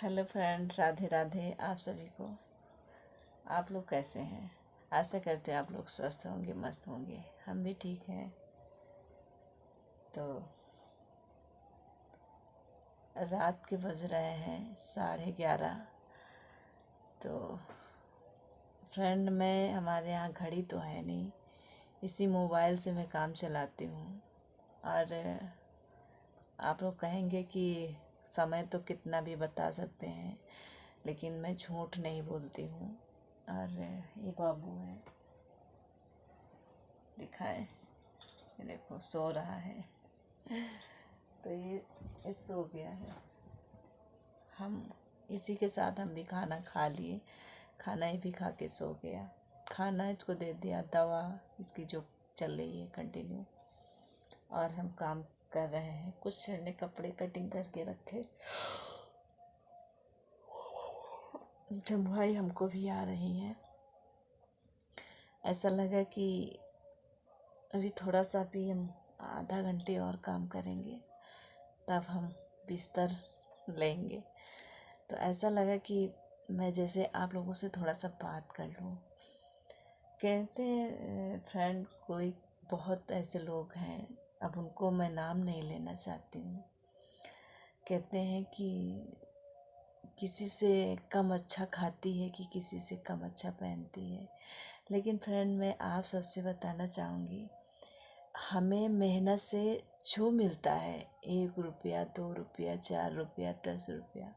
Hello friend, Radhe Radhe आप सभी को। आप लोग कैसे हैं? आशा करते हैं आप लोग स्वस्थ होंगे, मस्त होंगे। हम भी ठीक हैं। तो रात के बज रहे हैं 11:30। तो फ्रेंड, मैं हमारे यहाँ घड़ी तो है नहीं, इसी मोबाइल से मैं काम चलाती हूँ। और आप लोग कहेंगे कि समय तो कितना भी बता सकते हैं, लेकिन मैं झूठ नहीं बोलती हूँ। और ये बाबू है, दिखाए, ये देखो सो रहा है। तो ये सो गया है। हम इसी के साथ हम भी खाना खा लिए। खाना ही भी खा के सो गया। खाना इसको दे दिया, दवा इसकी जो चल रही है कंटिन्यू। और हम काम कर रहे हैं। कुछ ने कपड़े कटिंग करके रखे। जम्भाई हमको भी आ रही है। ऐसा लगा कि अभी थोड़ा सा भी हम आधा घंटे और काम करेंगे, तब हम बिस्तर लेंगे। तो ऐसा लगा कि मैं जैसे आप लोगों से थोड़ा सा बात कर लूँ। कहते हैं फ्रेंड, कोई बहुत ऐसे लोग हैं, अब उनको मैं नाम नहीं लेना चाहती हूँ। कहते हैं कि किसी से कम अच्छा खाती है कि किसी से कम अच्छा पहनती है। लेकिन फ्रेंड, मैं आप सबसे बताना चाहूँगी, हमें मेहनत से जो मिलता है, 1 रुपया, 2 रुपया, 4 रुपया, 10 रुपया,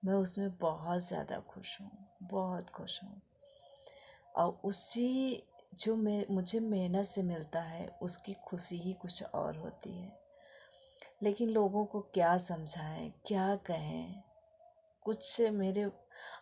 मैं उसमें बहुत ज़्यादा खुश हूँ, बहुत खुश हूँ। और उसी जो मुझे मेहनत से मिलता है, उसकी खुशी ही कुछ और होती है। लेकिन लोगों को क्या समझाएं, क्या कहें, कुछ मेरे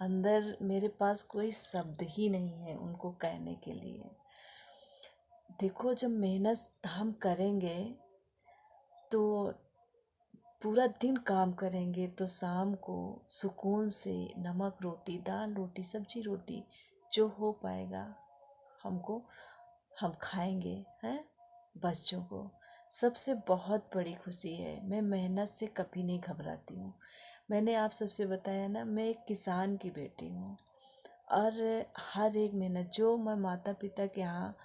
अंदर, मेरे पास कोई शब्द ही नहीं है उनको कहने के लिए। देखो, जब मेहनत हम करेंगे तो पूरा दिन काम करेंगे, तो शाम को सुकून से नमक रोटी, दाल रोटी, सब्जी रोटी जो हो पाएगा हमको, हम खाएंगे हैं बच्चों को। सबसे बहुत बड़ी खुशी है। मैं मेहनत से कभी नहीं घबराती हूँ। मैंने आप सबसे बताया ना, मैं एक किसान की बेटी हूँ। और हर एक मेहनत जो मैं माता पिता के यहाँ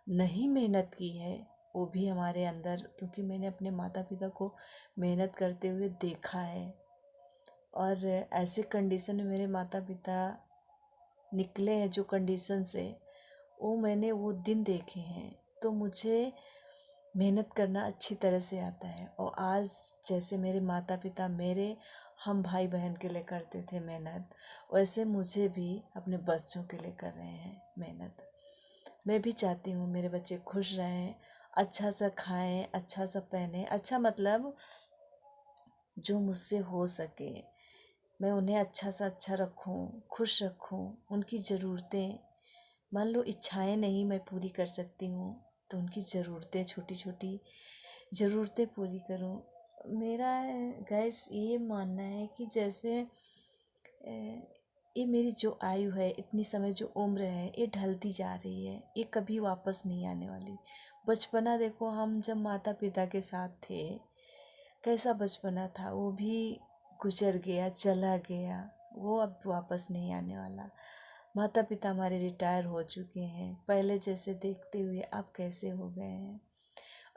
नहीं मेहनत की है, वो भी हमारे अंदर, क्योंकि मैंने अपने माता पिता को मेहनत करते हुए देखा है। और ऐसे कंडीशन में मेरे माता पिता निकले हैं, जो कंडीशन से, वो मैंने वो दिन देखे हैं। तो मुझे मेहनत करना अच्छी तरह से आता है। और आज जैसे मेरे माता पिता मेरे हम भाई बहन के लिए करते थे मेहनत, वैसे मुझे भी अपने बच्चों के लिए कर रहे हैं मेहनत। मैं भी चाहती हूँ मेरे बच्चे खुश रहें, अच्छा सा खाएं, अच्छा सा पहने, अच्छा मतलब जो मुझसे हो सके मैं उन्हें अच्छा सा अच्छा रखूं, खुश रखूं। उनकी ज़रूरतें, मान लो इच्छाएं नहीं मैं पूरी कर सकती हूँ, तो उनकी ज़रूरतें, छोटी छोटी ज़रूरतें पूरी करूँ। मेरा गैस ये मानना है कि जैसे ये मेरी जो आयु है, इतनी समय जो उम्र है, ये ढलती जा रही है, ये कभी वापस नहीं आने वाली। बचपना देखो, हम जब माता पिता के साथ थे, कैसा बचपना था, वो भी गुजर गया, चला गया, वो अब वापस नहीं आने वाला। माता पिता हमारे रिटायर हो चुके हैं, पहले जैसे देखते हुए अब कैसे हो गए हैं।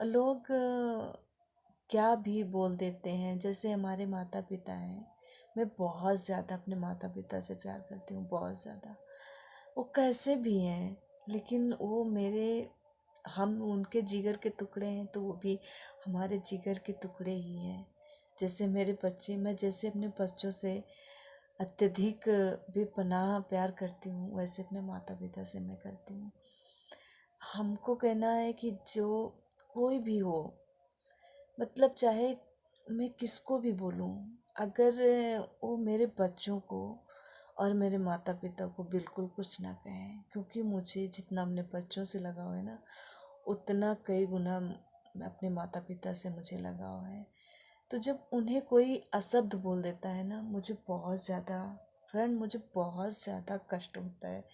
और लोग क्या भी बोल देते हैं। जैसे हमारे माता पिता हैं, मैं बहुत ज़्यादा अपने माता पिता से प्यार करती हूँ, बहुत ज़्यादा। वो कैसे भी हैं, लेकिन वो मेरे, हम उनके जिगर के टुकड़े हैं, तो वो भी हमारे जिगर के टुकड़े ही हैं। जैसे मेरे बच्चे, मैं जैसे अपने बच्चों से अत्यधिक बेपनाह प्यार करती हूँ, वैसे अपने माता पिता से मैं करती हूँ। हमको कहना है कि जो कोई भी हो, मतलब चाहे मैं किसको भी बोलूँ, अगर वो मेरे बच्चों को और मेरे माता पिता को बिल्कुल कुछ ना कहें, क्योंकि मुझे जितना अपने बच्चों से लगाव है ना, उतना कई गुना अपने माता पिता से मुझे लगाव है। तो जब उन्हें कोई अशब्द बोल देता है ना, मुझे बहुत ज़्यादा, फ्रेंड, मुझे बहुत ज़्यादा कष्ट होता है।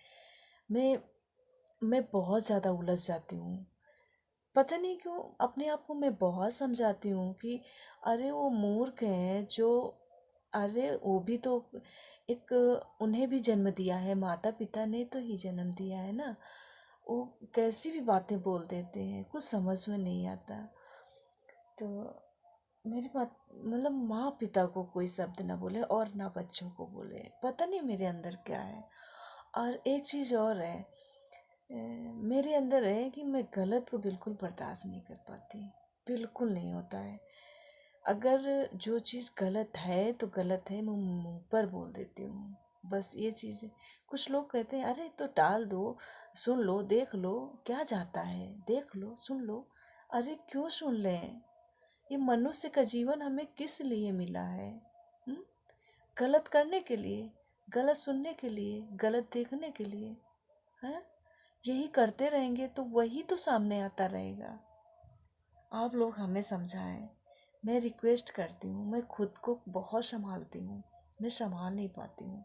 मैं बहुत ज़्यादा उलझ जाती हूँ। पता नहीं क्यों अपने आप को मैं बहुत समझाती हूँ कि अरे वो मूर्ख हैं जो अरे वो भी तो एक, उन्हें भी जन्म दिया है, माता पिता ने तो ही जन्म दिया है ना। वो कैसी भी बातें बोल देते हैं, कुछ समझ में नहीं आता। तो मेरी बात मतलब माँ पिता को कोई शब्द ना बोले और ना बच्चों को बोले, पता नहीं मेरे अंदर क्या है। और एक चीज़ और है, मेरे अंदर है कि मैं गलत को बिल्कुल बर्दाश्त नहीं कर पाती, बिल्कुल नहीं होता है। अगर जो चीज़ गलत है तो गलत है, मैं मुंह पर बोल देती हूँ, बस ये चीज़ है। कुछ लोग कहते हैं अरे तो टाल दो, सुन लो, देख लो, क्या जाता है, देख लो, सुन लो। अरे क्यों सुन लें? ये मनुष्य का जीवन हमें किस लिए मिला है? हुँ? गलत करने के लिए, गलत सुनने के लिए, गलत देखने के लिए, हैं? यही करते रहेंगे तो वही तो सामने आता रहेगा। आप लोग हमें समझाएं। मैं रिक्वेस्ट करती हूँ, मैं खुद को बहुत संभालती हूँ, मैं संभाल नहीं पाती हूँ।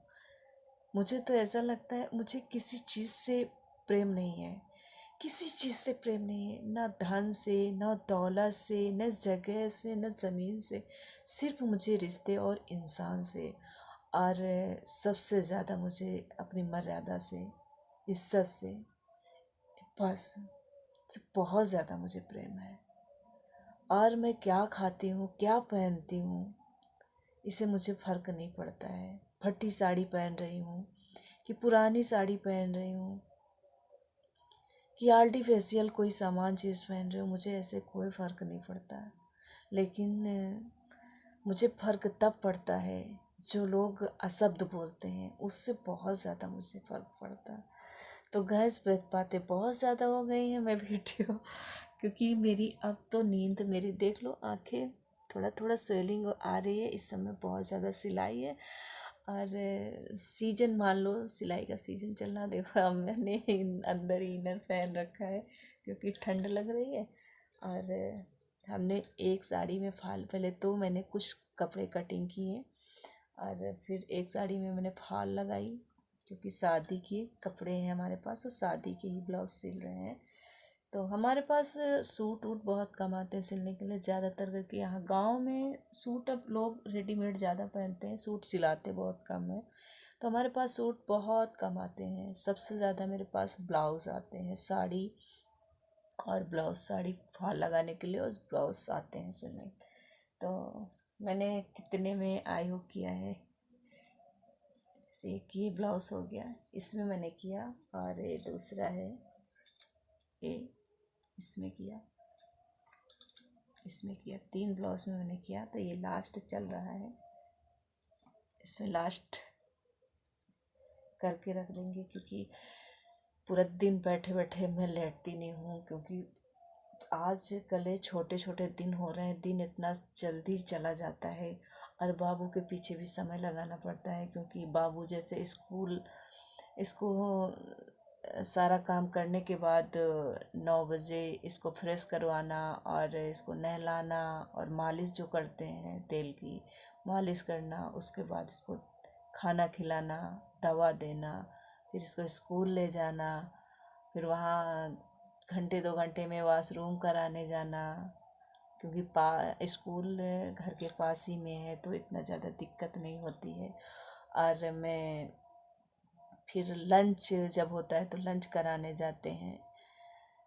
मुझे तो ऐसा लगता है मुझे किसी चीज़ से प्रेम नहीं है, किसी चीज़ से प्रेम नहीं है, ना धन से, ना दौलत से, न जगह से, न ज़मीन से। सिर्फ मुझे रिश्ते और इंसान से, और सबसे ज़्यादा मुझे अपनी मर्यादा से, इज्जत से, बस बहुत ज़्यादा मुझे प्रेम है। और मैं क्या खाती हूँ, क्या पहनती हूँ, इससे मुझे फ़र्क नहीं पड़ता है। फटी साड़ी पहन रही हूँ कि पुरानी साड़ी पहन रही हूँ कि आर्टिफिशियल कोई सामान चीज़ पहन रही हूँ, मुझे ऐसे कोई फ़र्क नहीं पड़ता। लेकिन मुझे फ़र्क तब पड़ता है जो लोग अशब्द बोलते हैं, उससे बहुत ज़्यादा मुझे फ़र्क पड़ता है। तो गैस बातें बहुत ज़्यादा हो गई हैं, मैं वीडियो क्योंकि मेरी अब तो नींद, मेरी देख लो आंखें थोड़ा थोड़ा स्वेलिंग आ रही है। इस समय बहुत ज़्यादा सिलाई है, और सीजन मान लो सिलाई का सीजन चल रहा। देखो अब मैंने अंदर ही इनर फैन रखा है क्योंकि ठंड लग रही है। और हमने एक साड़ी में फाल, पहले तो मैंने कुछ कपड़े कटिंग किए और फिर एक साड़ी में मैंने फाल लगाई क्योंकि शादी के कपड़े हैं हमारे पास, तो शादी के ही ब्लाउज सिल रहे हैं। तो हमारे पास सूट वूट बहुत कम आते हैं सिलने के लिए, ज़्यादातर करके यहाँ गांव में सूट अब लोग रेडीमेड ज़्यादा पहनते हैं, सूट सिलाते बहुत कम है। तो हमारे पास सूट बहुत कम आते हैं, सबसे ज़्यादा मेरे पास ब्लाउज़ आते हैं, साड़ी और ब्लाउज़, साड़ी फॉल लगाने के लिए और ब्लाउज़ आते हैं सिलने। तो मैंने कितने में आई हो किया है, जैसे एक ये ब्लाउज़ हो गया, इसमें मैंने किया, और ये दूसरा है ये, इसमें किया, इसमें किया, 3 ब्लाउज में मैंने किया। तो ये लास्ट चल रहा है, इसमें लास्ट करके रख देंगे क्योंकि पूरा दिन बैठे बैठे मैं लेटती नहीं हूँ, क्योंकि आज कल छोटे छोटे दिन हो रहे हैं, दिन इतना जल्दी चला जाता है। और बाबू के पीछे भी समय लगाना पड़ता है क्योंकि बाबू जैसे स्कूल, इसको सारा काम करने के बाद 9 बजे इसको फ्रेश करवाना और इसको नहलाना और मालिश जो करते हैं तेल की मालिश करना, उसके बाद इसको खाना खिलाना, दवा देना, फिर इसको स्कूल ले जाना, फिर वहाँ घंटे 2 घंटे में वॉशरूम कराने जाना, क्योंकि स्कूल घर के पास ही में है तो इतना ज़्यादा दिक्कत नहीं होती है। और मैं फिर लंच जब होता है तो लंच कराने जाते हैं।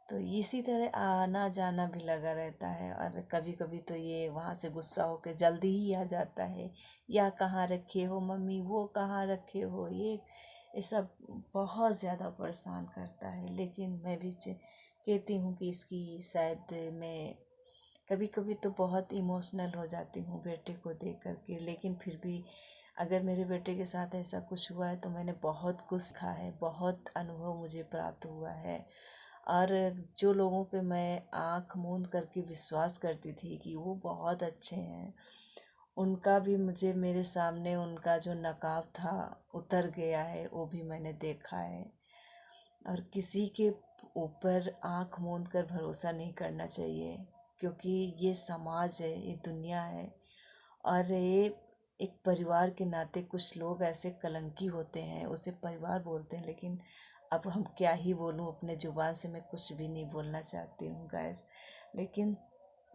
तो इसी तरह आना जाना भी लगा रहता है। और कभी कभी तो ये वहाँ से गुस्सा होकर जल्दी ही आ जाता है, या कहाँ रखे हो मम्मी, वो कहाँ रखे हो, ये सब बहुत ज़्यादा परेशान करता है। लेकिन मैं भी कहती हूँ कि इसकी शायद मैं कभी कभी तो बहुत इमोशनल हो जाती हूँ बेटे को देख करके, लेकिन फिर भी अगर मेरे बेटे के साथ ऐसा कुछ हुआ है तो मैंने बहुत कुछ सीखा है, बहुत अनुभव मुझे प्राप्त हुआ है। और जो लोगों पे मैं आँख मूंद करके विश्वास करती थी कि वो बहुत अच्छे हैं, उनका भी मुझे मेरे सामने उनका जो नकाब था उतर गया है, वो भी मैंने देखा है। और किसी के ऊपर आँख मूंद कर भरोसा नहीं करना चाहिए, क्योंकि ये समाज है, ये दुनिया है। और ये एक परिवार के नाते कुछ लोग ऐसे कलंकी होते हैं, उसे परिवार बोलते हैं, लेकिन अब हम क्या ही बोलूं, अपने ज़ुबान से मैं कुछ भी नहीं बोलना चाहती हूँ गैस। लेकिन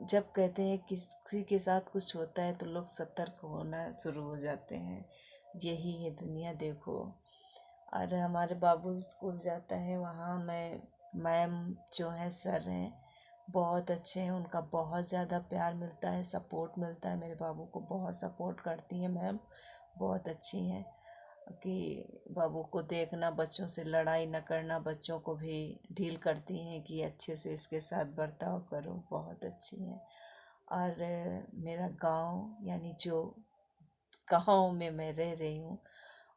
जब कहते हैं किसी के साथ कुछ होता है तो लोग सतर्क होना शुरू हो जाते हैं, यही है दुनिया देखो। और हमारे बाबू स्कूल जाता है, वहाँ मैम जो है सर हैं बहुत अच्छे हैं, उनका बहुत ज़्यादा प्यार मिलता है, सपोर्ट मिलता है, मेरे बाबू को बहुत सपोर्ट करती हैं मैम, बहुत अच्छी हैं। कि बाबू को देखना, बच्चों से लड़ाई न करना, बच्चों को भी डील करती हैं कि अच्छे से इसके साथ बर्ताव करो, बहुत अच्छी हैं। और मेरा गांव यानी जो गांव में मैं रह रही हूँ,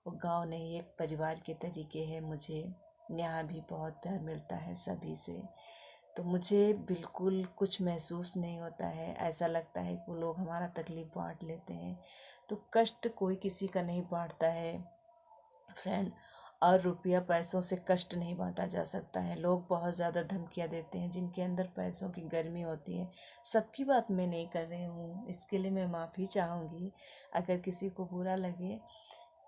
वो गांव नहीं एक परिवार के तरीके है, मुझे यहाँ भी बहुत प्यार मिलता है सभी से। तो मुझे बिल्कुल कुछ महसूस नहीं होता है, ऐसा लगता है कि वो लोग हमारा तकलीफ़ बांट लेते हैं। तो कष्ट कोई किसी का नहीं बांटता है फ्रेंड, और रुपया पैसों से कष्ट नहीं बांटा जा सकता है। लोग बहुत ज़्यादा धमकियाँ देते हैं, जिनके अंदर पैसों की गर्मी होती है। सबकी बात मैं नहीं कर रही हूँ, इसके लिए मैं माफ़ी चाहूँगी अगर किसी को बुरा लगे।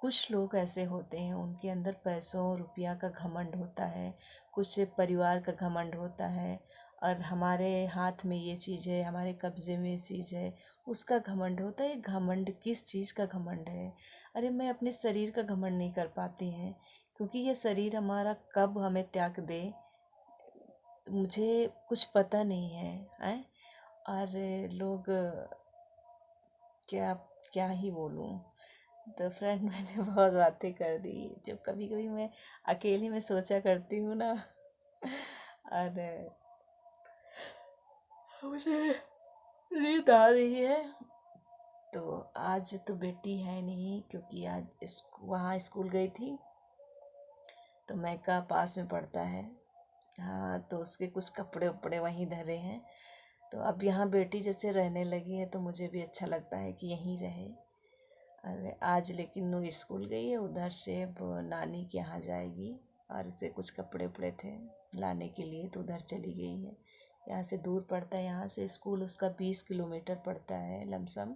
कुछ लोग ऐसे होते हैं, उनके अंदर पैसों रुपया का घमंड होता है, कुछ परिवार का घमंड होता है, और हमारे हाथ में ये चीज़ है, हमारे कब्ज़े में ये चीज़ है, उसका घमंड होता है। ये घमंड किस चीज़ का घमंड है? अरे मैं अपने शरीर का घमंड नहीं कर पाती हैं, क्योंकि ये शरीर हमारा कब हमें त्याग दे मुझे कुछ पता नहीं है। और लोग क्या क्या ही बोलूँ। तो फ्रेंड मैंने बहुत बातें कर दी, जब कभी कभी मैं अकेली में सोचा करती हूँ ना, और मुझे नींद आ रही है। तो आज तो बेटी है नहीं, क्योंकि आज वहाँ स्कूल गई थी, तो मैका पास में पड़ता है। हाँ, तो उसके कुछ कपड़े उपड़े वहीं धरे हैं। तो अब यहाँ बेटी जैसे रहने लगी है, तो मुझे भी अच्छा लगता है कि यहीं रहे। अरे आज लेकिन वो स्कूल गई है, उधर से अब नानी के यहाँ जाएगी, और उसे कुछ कपड़े उपड़े थे लाने के लिए, तो उधर चली गई है। यहाँ से दूर पड़ता है, यहाँ से स्कूल उसका 20 किलोमीटर पड़ता है लमसम,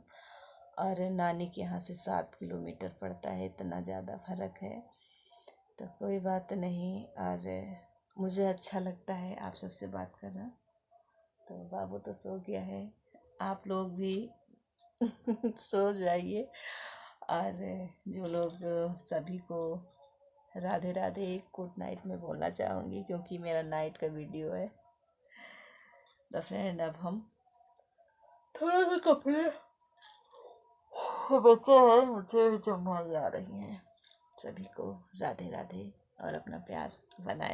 और नानी के यहाँ से 7 किलोमीटर पड़ता है, इतना ज़्यादा फ़र्क है। तो कोई बात नहीं, और मुझे अच्छा लगता है आप सबसे बात करना। तो बाबू तो सो गया है, आप लोग भी सो जाइए। और जो लोग सभी को राधे राधे गुड नाइट में बोलना चाहूँगी, क्योंकि मेरा नाइट का वीडियो है। तो फ्रेंड अब हम थोड़ा सा कपड़े बचे हैं, मुझे भी जमाई आ रही हैं। सभी को राधे राधे, और अपना प्यार बनाए